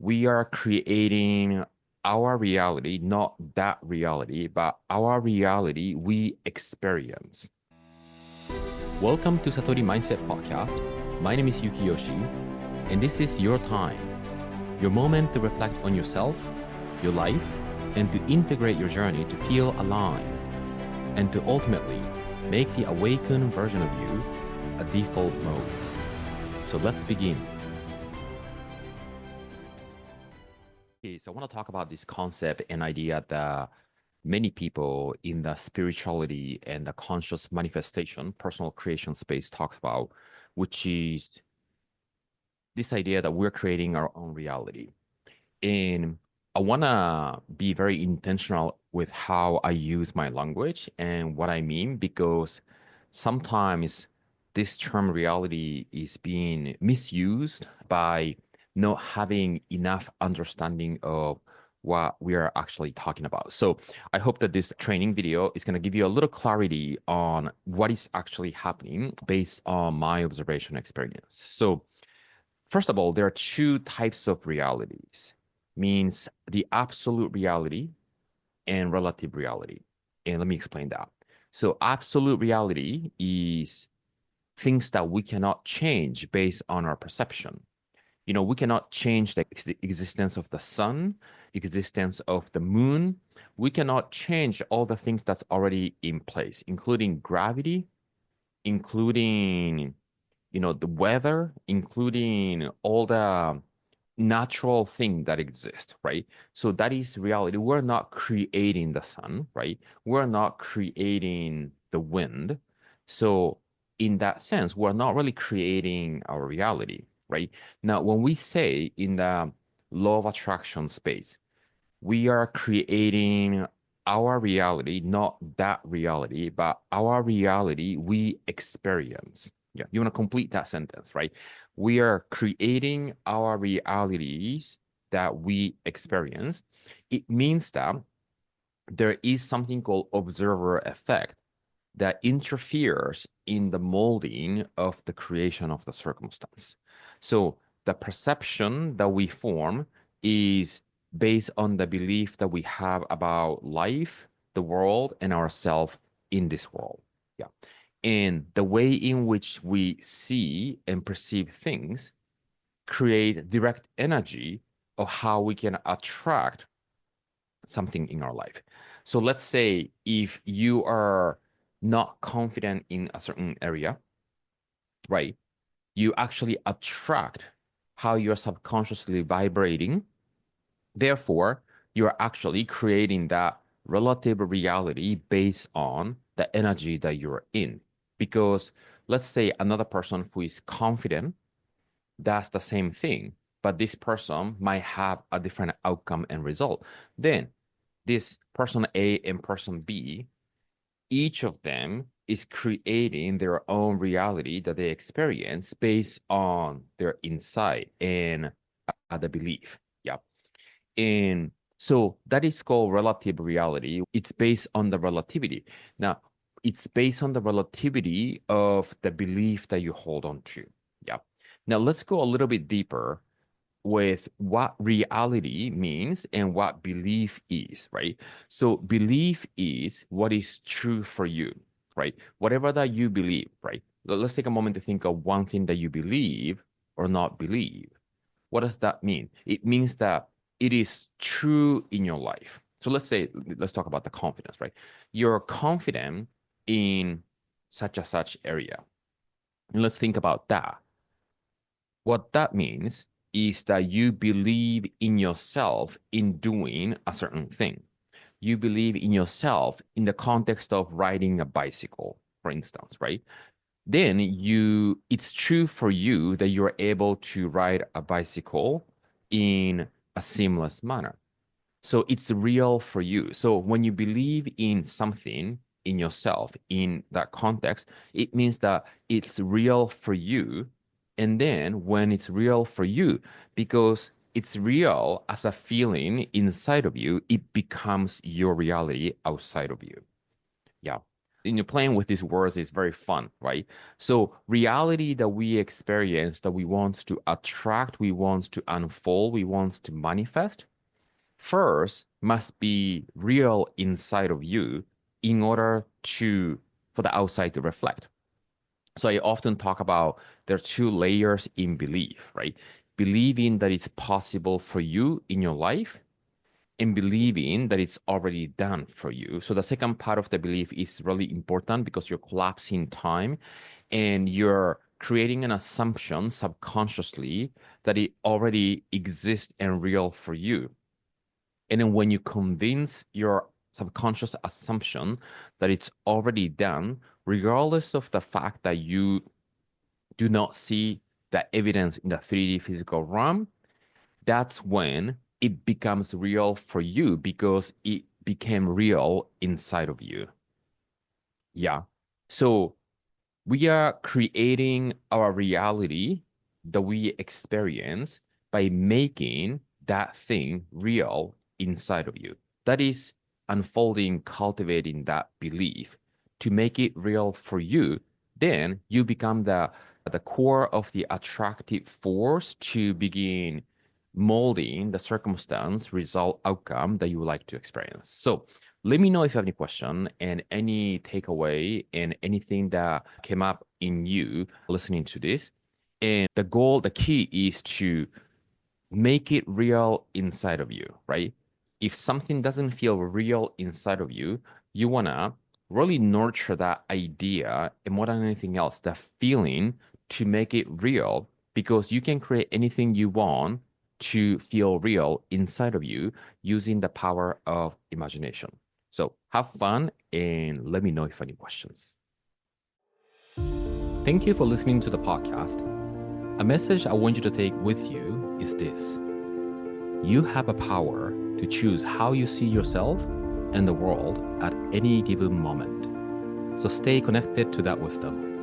we are creating our reality, not that reality, but our reality we experience. Welcome to Satori Mindset Podcast. My name is Yuki Yoshii, and this is your time, your moment to reflect on yourself, your life, and to integrate your journey to feel aligned, and to ultimately make the awakened version of you a default mode. So let's begin. Okay, so I want to talk about this concept and idea that many people in the spirituality and the conscious manifestation, personal creation space talks about, which is this idea that we're creating our own reality. And I want to be very intentional with how I use my language and what I mean, because sometimes this term reality is being misused by not having enough understanding of what we are actually talking about. So I hope that this training video is going to give you a little clarity on what is actually happening based on my observation experience. So first of all, there are two types of realities, means the absolute reality and relative reality. And let me explain that. So absolute reality is things that we cannot change based on our perception. You know, we cannot change the existence of the sun, existence of the moon. We cannot change all the things that's already in place, including gravity, including, the weather, including all the natural thing that exists, right? So that is reality. We're not creating the sun, right? We're not creating the wind. So in that sense, we're not really creating our reality, right? Now, when we say in the law of attraction space, we are creating our reality, not that reality, but our reality we experience. Yeah, you want to complete that sentence, right? We are creating our realities that we experience. It means that there is something called observer effect that interferes in the molding of the creation of the circumstance. So the perception that we form is based on the belief that we have about life, the world, and ourselves in this world. Yeah. And the way in which we see and perceive things create direct energy of how we can attract something in our life. So let's say if you are not confident in a certain area, right? You actually attract how you're subconsciously vibrating. Therefore, you're actually creating that relative reality based on the energy that you're in. Because let's say another person who is confident does the same thing, but this person might have a different outcome and result. Then this person A and person B, each of them is creating their own reality that they experience based on their insight and the belief. Yeah. And so that is called relative reality. It's based on the relativity. Now, it's based on the relativity of the belief that you hold on to. Yeah. Now, let's go a little bit deeper with what reality means and what belief is, right? So belief is what is true for you, right? Whatever that you believe, right? Let's take a moment to think of one thing that you believe or not believe. What does that mean? It means that it is true in your life. So let's talk about the confidence, right? You're confident in such a such area. And let's think about that. What that means is that you believe in yourself in doing a certain thing. You believe in yourself in the context of riding a bicycle, for instance, right? Then it's true for you that you're able to ride a bicycle in a seamless manner. So it's real for you. So when you believe in something in yourself in that context, it means that it's real for you. And then when it's real for you, because it's real as a feeling inside of you, it becomes your reality outside of you. Yeah. playing with these words is very fun, right? So reality that we experience, that we want to attract, we want to unfold, we want to manifest, first must be real inside of you in order for the outside to reflect. So I often talk about there are two layers in belief, right? Believing that it's possible for you in your life and believing that it's already done for you. So the second part of the belief is really important because you're collapsing time and you're creating an assumption subconsciously that it already exists and real for you. And then when you convince your subconscious assumption that it's already done, regardless of the fact that you do not see the evidence in the 3D physical realm, that's when it becomes real for you because it became real inside of you. Yeah. So we are creating our reality that we experience by making that thing real inside of you. That is unfolding, cultivating that belief to make it real for you. Then you become the core of the attractive force to begin molding the circumstance, result, outcome that you would like to experience. So let me know if you have any question and any takeaway and anything that came up in you listening to this. And the goal, the key is to make it real inside of you, right? If something doesn't feel real inside of you, you wanna really nurture that idea and more than anything else, the feeling to make it real because you can create anything you want to feel real inside of you using the power of imagination. So have fun and let me know if you have any questions. Thank you for listening to the podcast. A message I want you to take with you is this: you have a power to choose how you see yourself and the world at any given moment. So stay connected to that wisdom.